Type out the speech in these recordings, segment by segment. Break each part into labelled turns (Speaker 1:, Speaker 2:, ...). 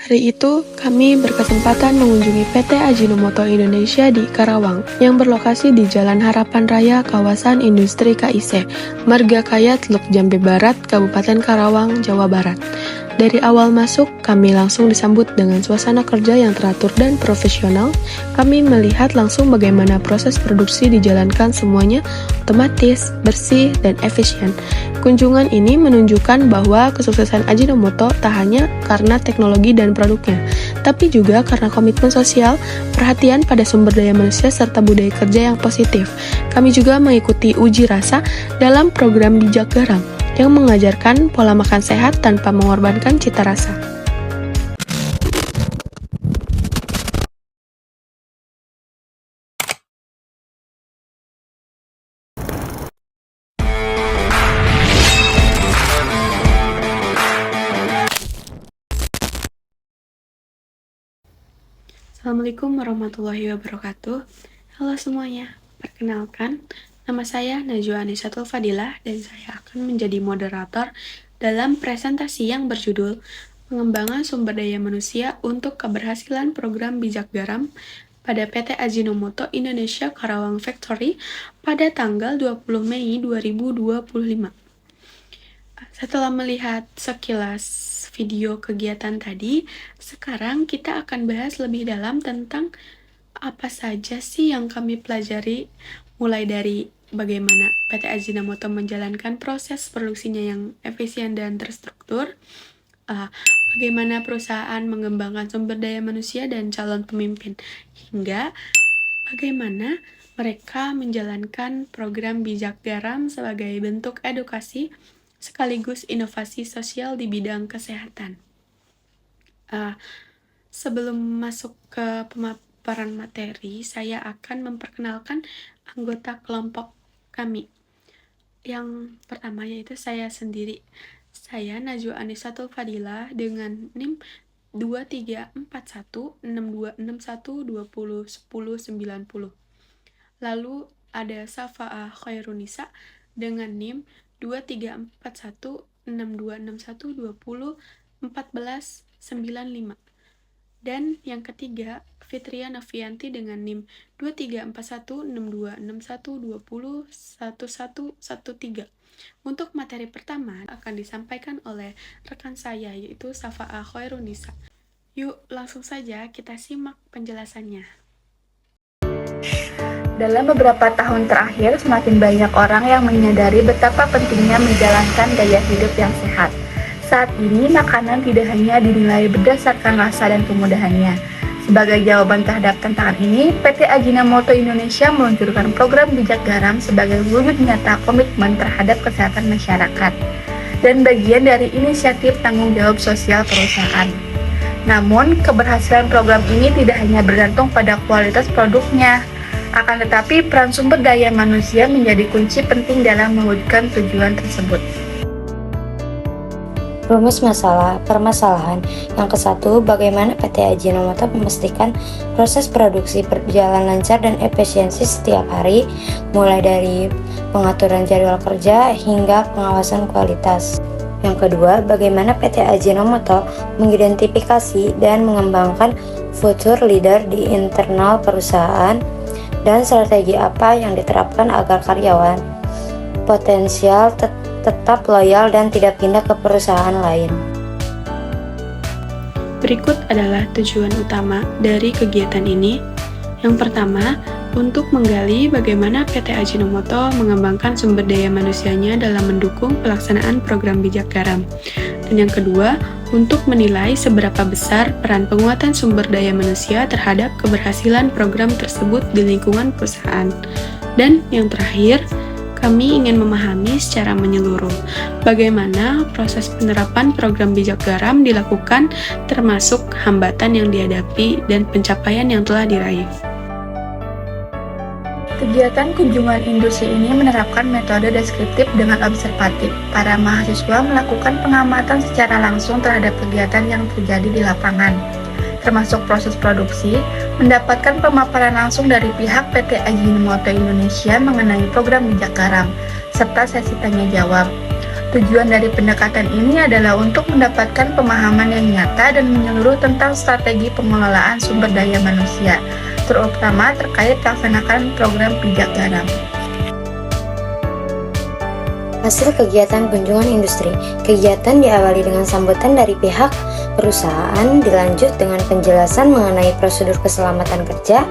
Speaker 1: Hari itu, kami berkesempatan mengunjungi PT Ajinomoto Indonesia di Karawang, yang berlokasi di Jalan Harapan Raya, kawasan industri KIC, Margakaya, Teluk Jambe Barat, Kabupaten Karawang, Jawa Barat. Dari awal masuk, kami langsung disambut dengan suasana kerja yang teratur dan profesional. Kami melihat langsung bagaimana proses produksi dijalankan semuanya otomatis, bersih, dan efisien. Kunjungan ini menunjukkan bahwa kesuksesan Ajinomoto tak hanya karena teknologi dan produknya, tapi juga karena komitmen sosial, perhatian pada sumber daya manusia, serta budaya kerja yang positif. Kami juga mengikuti uji rasa dalam program Bijak Garam, yang mengajarkan pola makan sehat tanpa mengorbankan cita rasa. Assalamualaikum warahmatullahi wabarakatuh. Halo semuanya, perkenalkan, nama saya Najwa Anisatul Fadilah dan saya akan menjadi moderator dalam presentasi yang berjudul Pengembangan Sumber Daya Manusia untuk Keberhasilan Program Bijak Garam pada PT Ajinomoto Indonesia Karawang Factory pada tanggal 20 Mei 2025. Setelah melihat sekilas video kegiatan tadi, sekarang kita akan bahas lebih dalam tentang apa saja sih yang kami pelajari, mulai dari bagaimana PT Ajinomoto menjalankan proses produksinya yang efisien dan terstruktur, bagaimana perusahaan mengembangkan sumber daya manusia dan calon pemimpin, hingga bagaimana mereka menjalankan program Bijak Garam sebagai bentuk edukasi sekaligus inovasi sosial di bidang kesehatan. Sebelum masuk ke pemaparan materi, saya akan memperkenalkan anggota kelompok kami. Yang pertama yaitu saya sendiri. Saya Najwa Anisatul Fadilah dengan NIM 23416261201090. Lalu ada Safa'ah Khairunisa dengan NIM 23416261201495. Dan yang ketiga, Fitria Novianti dengan NIM 23416261201113. Untuk materi pertama akan disampaikan oleh rekan saya yaitu Safa'ah Khairunisa. Yuk, langsung saja kita simak penjelasannya.
Speaker 2: Dalam beberapa tahun terakhir, semakin banyak orang yang menyadari betapa pentingnya menjalankan gaya hidup yang sehat. Saat ini, makanan tidak hanya dinilai berdasarkan rasa dan kemudahannya. Sebagai jawaban terhadap tantangan ini, PT Ajinomoto Indonesia meluncurkan program Bijak Garam sebagai wujud nyata komitmen terhadap kesehatan masyarakat dan bagian dari inisiatif tanggung jawab sosial perusahaan. Namun, keberhasilan program ini tidak hanya bergantung pada kualitas produknya, akan tetapi peran sumber daya manusia menjadi kunci penting dalam mewujudkan tujuan tersebut.
Speaker 3: Rumus permasalahan yang ke-1, bagaimana PT Ajinomoto memastikan proses produksi berjalan lancar dan efisiensi setiap hari, mulai dari pengaturan jadwal kerja hingga pengawasan kualitas. Yang kedua, bagaimana PT Ajinomoto mengidentifikasi dan mengembangkan future leader di internal perusahaan, dan strategi apa yang diterapkan agar karyawan potensial tetap loyal dan tidak pindah ke perusahaan lain.
Speaker 1: Berikut adalah tujuan utama dari kegiatan ini. Yang pertama, untuk menggali bagaimana PT Ajinomoto mengembangkan sumber daya manusianya dalam mendukung pelaksanaan program Bijak Garam. Dan yang kedua, untuk menilai seberapa besar peran penguatan sumber daya manusia terhadap keberhasilan program tersebut di lingkungan perusahaan. Dan yang terakhir, kami ingin memahami secara menyeluruh bagaimana proses penerapan program Bijak Garam dilakukan, termasuk hambatan yang dihadapi dan pencapaian yang telah diraih.
Speaker 2: Kegiatan kunjungan industri ini menerapkan metode deskriptif dengan observatif. Para mahasiswa melakukan pengamatan secara langsung terhadap kegiatan yang terjadi di lapangan, termasuk proses produksi, mendapatkan pemaparan langsung dari pihak PT Ajinomoto Indonesia mengenai program Bijak Garam, serta sesi tanya jawab. Tujuan dari pendekatan ini adalah untuk mendapatkan pemahaman yang nyata dan menyeluruh tentang strategi pengelolaan sumber daya manusia, terutama terkait melaksanakan program pijak garam.
Speaker 3: Hasil kegiatan kunjungan industri. Kegiatan diawali dengan sambutan dari pihak perusahaan, dilanjut dengan penjelasan mengenai prosedur keselamatan kerja.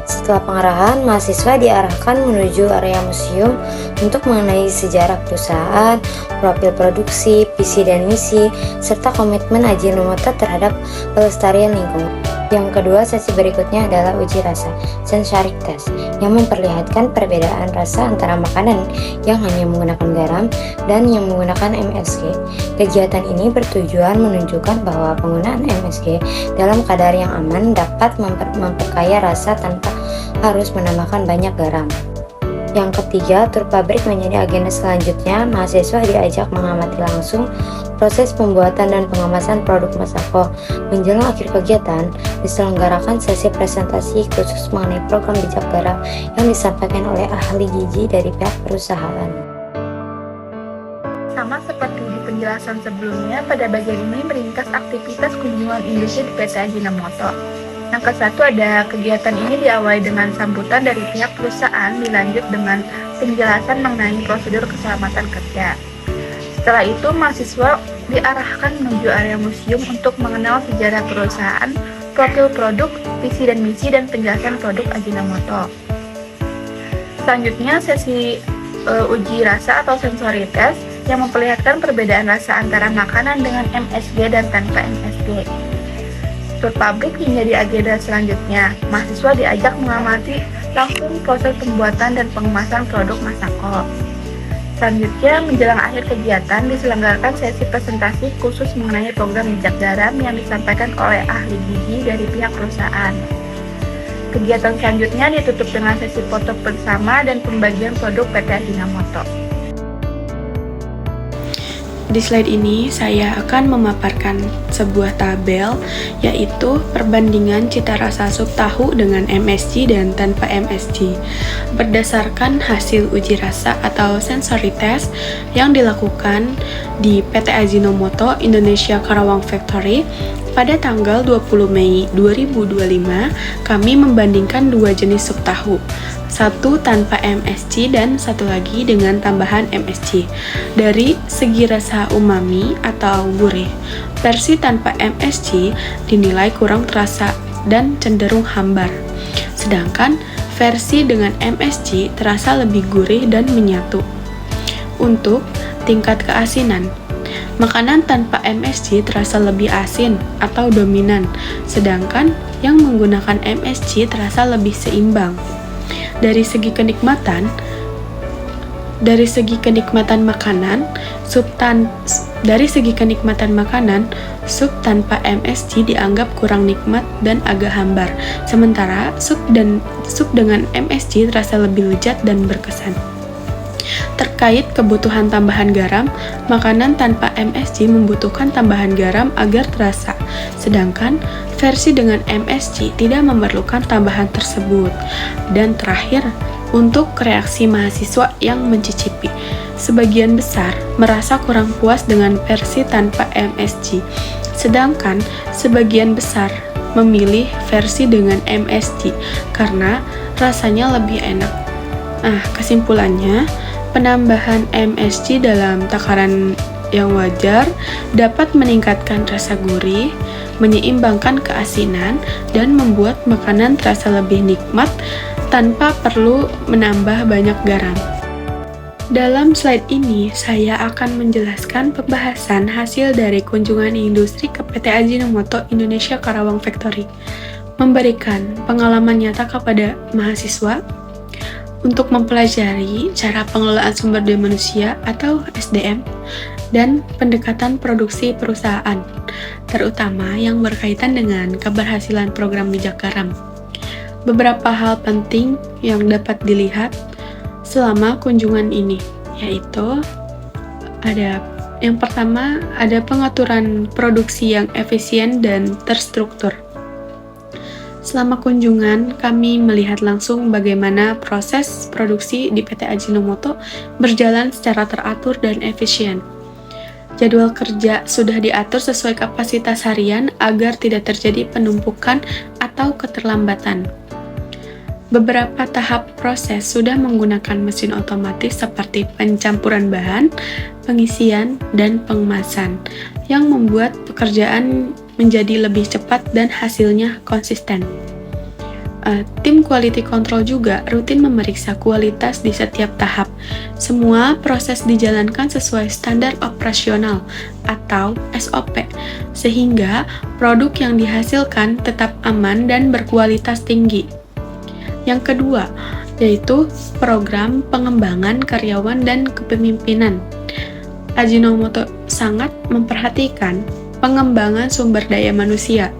Speaker 3: Setelah pengarahan, mahasiswa diarahkan menuju area museum untuk mengenai sejarah perusahaan, profil produksi, visi dan misi, serta komitmen Ajinomoto terhadap pelestarian lingkungan. Yang kedua, sesi berikutnya adalah uji rasa, sensory test, yang memperlihatkan perbedaan rasa antara makanan yang hanya menggunakan garam dan yang menggunakan MSG. Kegiatan ini bertujuan menunjukkan bahwa penggunaan MSG dalam kadar yang aman dapat memperkaya rasa tanpa harus menambahkan banyak garam. Yang ketiga, tur pabrik menjadi agenda selanjutnya. Mahasiswa diajak mengamati langsung proses pembuatan dan pengemasan produk Masako. Menjelang akhir kegiatan, diselenggarakan sesi presentasi khusus mengenai program bijak garam yang disampaikan oleh ahli gizi dari pihak perusahaan.
Speaker 2: Sama seperti di penjelasan sebelumnya, pada bagian ini meringkas aktivitas kunjungan industri di PT Ajinomoto. Yang ke-1 ada kegiatan ini diawali dengan sambutan dari pihak perusahaan, dilanjut dengan penjelasan mengenai prosedur keselamatan kerja. Setelah itu, mahasiswa diarahkan menuju area museum untuk mengenal sejarah perusahaan, profil produk, visi dan misi, dan penjelasan produk Ajinomoto. Selanjutnya, sesi uji rasa atau sensory test yang memperlihatkan perbedaan rasa antara makanan dengan MSG dan tanpa MSG. Tur pabrik menjadi agenda selanjutnya. Mahasiswa diajak mengamati langsung proses pembuatan dan pengemasan produk Masako. Selanjutnya, menjelang akhir kegiatan, diselenggarakan sesi presentasi khusus mengenai program bijak garam yang disampaikan oleh ahli gizi dari pihak perusahaan. Kegiatan selanjutnya ditutup dengan sesi foto bersama dan pembagian produk PT Ajinomoto.
Speaker 1: Di slide ini, saya akan memaparkan sebuah tabel, yaitu perbandingan cita rasa sup tahu dengan MSG dan tanpa MSG, berdasarkan hasil uji rasa atau sensory test yang dilakukan di PT Ajinomoto Indonesia Karawang Factory. Pada tanggal 20 Mei 2025, kami membandingkan dua jenis sup tahu, satu tanpa MSG dan satu lagi dengan tambahan MSG. Dari segi rasa umami atau gurih, versi tanpa MSG dinilai kurang terasa dan cenderung hambar. Sedangkan versi dengan MSG terasa lebih gurih dan menyatu. Untuk tingkat keasinan, makanan tanpa MSG terasa lebih asin atau dominan, sedangkan yang menggunakan MSG terasa lebih seimbang. Dari segi kenikmatan makanan, sup tanpa MSG dianggap kurang nikmat dan agak hambar, sementara sup dengan MSG terasa lebih lezat dan berkesan. Terkait kebutuhan tambahan garam, makanan tanpa MSG membutuhkan tambahan garam agar terasa, sedangkan versi dengan MSG tidak memerlukan tambahan tersebut. Dan terakhir, untuk reaksi mahasiswa yang mencicipi, sebagian besar merasa kurang puas dengan versi tanpa MSG, sedangkan sebagian besar memilih versi dengan MSG karena rasanya lebih enak. Kesimpulannya, penambahan MSG dalam takaran yang wajar dapat meningkatkan rasa gurih, menyeimbangkan keasinan, dan membuat makanan terasa lebih nikmat tanpa perlu menambah banyak garam. Dalam slide ini, saya akan menjelaskan pembahasan hasil dari kunjungan industri ke PT Ajinomoto Indonesia Karawang Factory, memberikan pengalaman nyata kepada mahasiswa untuk mempelajari cara pengelolaan sumber daya manusia atau SDM dan pendekatan produksi perusahaan, terutama yang berkaitan dengan keberhasilan program bijak garam. Beberapa hal penting yang dapat dilihat selama kunjungan ini, yaitu yang pertama ada pengaturan produksi yang efisien dan terstruktur. Selama kunjungan, kami melihat langsung bagaimana proses produksi di PT Ajinomoto berjalan secara teratur dan efisien. Jadwal kerja sudah diatur sesuai kapasitas harian agar tidak terjadi penumpukan atau keterlambatan. Beberapa tahap proses sudah menggunakan mesin otomatis seperti pencampuran bahan, pengisian, dan pengemasan, yang membuat pekerjaan menjadi lebih cepat dan hasilnya konsisten. Tim quality control juga rutin memeriksa kualitas di setiap tahap. Semua proses dijalankan sesuai standar operasional atau SOP, sehingga produk yang dihasilkan tetap aman dan berkualitas tinggi. Yang kedua, yaitu program pengembangan karyawan dan kepemimpinan. Ajinomoto sangat memperhatikan pengembangan sumber daya manusia.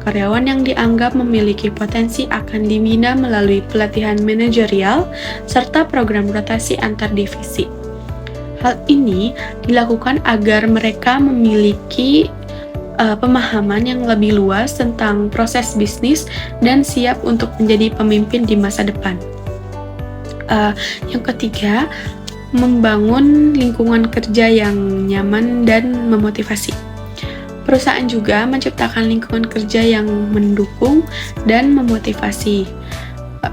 Speaker 1: Karyawan yang dianggap memiliki potensi akan dibina melalui pelatihan manajerial serta program rotasi antar divisi. Hal ini dilakukan agar mereka memiliki pemahaman yang lebih luas tentang proses bisnis dan siap untuk menjadi pemimpin di masa depan. Yang ketiga, membangun lingkungan kerja yang nyaman dan memotivasi. Perusahaan juga menciptakan lingkungan kerja yang mendukung dan memotivasi.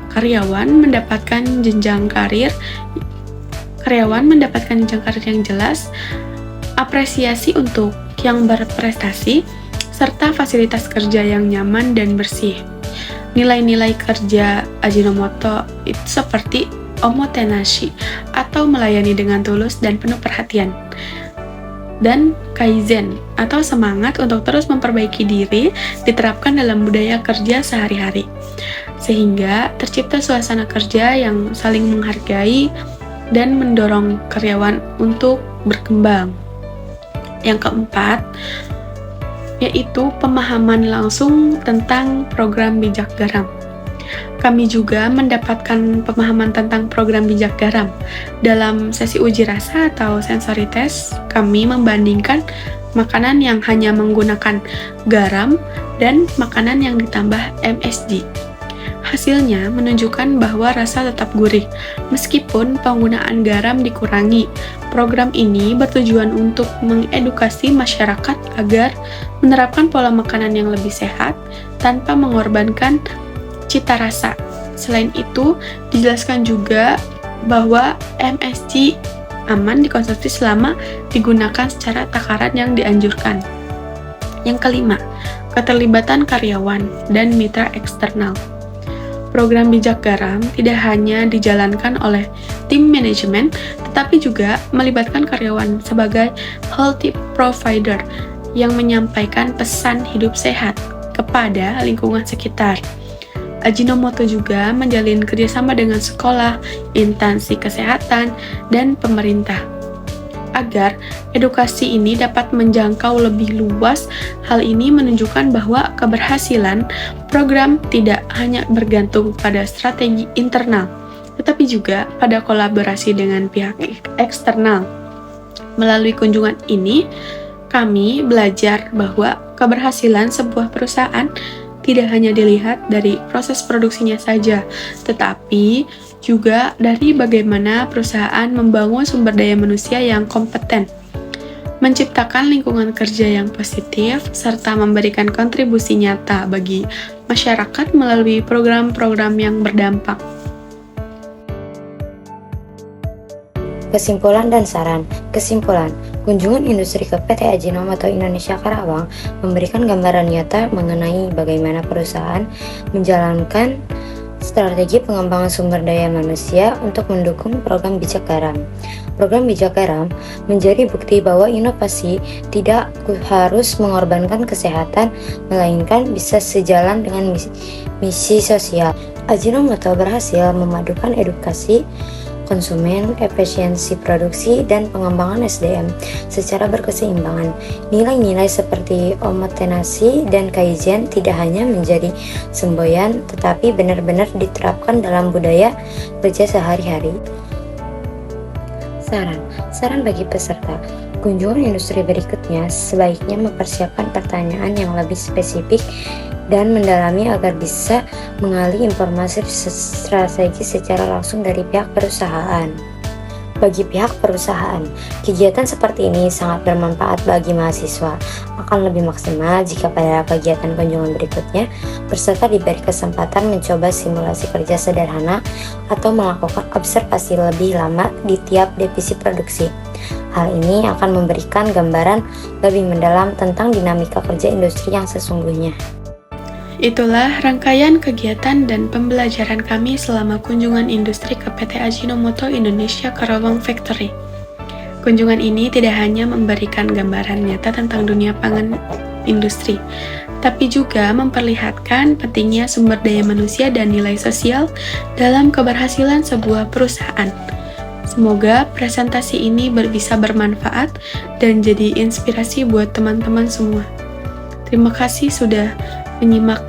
Speaker 1: Karyawan mendapatkan jenjang karir yang jelas, apresiasi untuk yang berprestasi, serta fasilitas kerja yang nyaman dan bersih. Nilai-nilai kerja Ajinomoto itu seperti omotenashi atau melayani dengan tulus dan penuh perhatian, dan kaizen atau semangat untuk terus memperbaiki diri diterapkan dalam budaya kerja sehari-hari, sehingga tercipta suasana kerja yang saling menghargai dan mendorong karyawan untuk berkembang. Yang keempat, yaitu pemahaman langsung tentang program bijak garam. Kami juga mendapatkan pemahaman tentang program bijak garam. Dalam sesi uji rasa atau sensory test, kami membandingkan makanan yang hanya menggunakan garam dan makanan yang ditambah MSG. Hasilnya menunjukkan bahwa rasa tetap gurih, meskipun penggunaan garam dikurangi. Program ini bertujuan untuk mengedukasi masyarakat agar menerapkan pola makanan yang lebih sehat tanpa mengorbankan cita rasa. Selain itu, dijelaskan juga bahwa MSG aman dikonsumsi selama digunakan secara takaran yang dianjurkan. Yang kelima, keterlibatan karyawan dan mitra eksternal. Program bijak garam tidak hanya dijalankan oleh tim manajemen, tetapi juga melibatkan karyawan sebagai healthy provider yang menyampaikan pesan hidup sehat kepada lingkungan sekitar. Ajinomoto juga menjalin kerjasama dengan sekolah, instansi kesehatan, dan pemerintah agar edukasi ini dapat menjangkau lebih luas. Hal ini menunjukkan bahwa keberhasilan program tidak hanya bergantung pada strategi internal, tetapi juga pada kolaborasi dengan pihak eksternal. Melalui kunjungan ini, kami belajar bahwa keberhasilan sebuah perusahaan tidak hanya dilihat dari proses produksinya saja, tetapi juga dari bagaimana perusahaan membangun sumber daya manusia yang kompeten, menciptakan lingkungan kerja yang positif, serta memberikan kontribusi nyata bagi masyarakat melalui program-program yang berdampak.
Speaker 3: Kesimpulan dan saran. Kesimpulan, kunjungan industri ke PT Ajinomoto Indonesia Karawang memberikan gambaran nyata mengenai bagaimana perusahaan menjalankan strategi pengembangan sumber daya manusia untuk mendukung program bijak garam. Program bijak garam menjadi bukti bahwa inovasi tidak harus mengorbankan kesehatan, melainkan bisa sejalan dengan misi sosial. Ajinomoto berhasil memadukan edukasi konsumen, efisiensi produksi, dan pengembangan SDM secara berkeseimbangan. Nilai-nilai seperti omotenashi dan kaizen tidak hanya menjadi semboyan, tetapi benar-benar diterapkan dalam budaya kerja sehari-hari. Saran bagi peserta. Kunjungan industri berikutnya sebaiknya mempersiapkan pertanyaan yang lebih spesifik dan mendalami agar bisa mengali informasi strategi secara langsung dari pihak perusahaan. bagi pihak perusahaan. Kegiatan seperti ini sangat bermanfaat bagi mahasiswa. Akan lebih maksimal jika pada kegiatan kunjungan berikutnya, peserta diberi kesempatan mencoba simulasi kerja sederhana atau melakukan observasi lebih lama di tiap divisi produksi. Hal ini akan memberikan gambaran lebih mendalam tentang dinamika kerja industri yang sesungguhnya.
Speaker 1: Itulah rangkaian kegiatan dan pembelajaran kami selama kunjungan industri ke PT Ajinomoto Indonesia Karawang Factory. Kunjungan ini tidak hanya memberikan gambaran nyata tentang dunia pangan industri, tapi juga memperlihatkan pentingnya sumber daya manusia dan nilai sosial dalam keberhasilan sebuah perusahaan. Semoga presentasi ini bisa bermanfaat dan jadi inspirasi buat teman-teman semua. Terima kasih sudah menyimak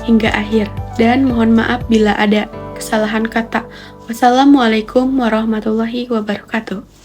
Speaker 1: hingga akhir, dan mohon maaf bila ada kesalahan kata. Wassalamualaikum warahmatullahi wabarakatuh.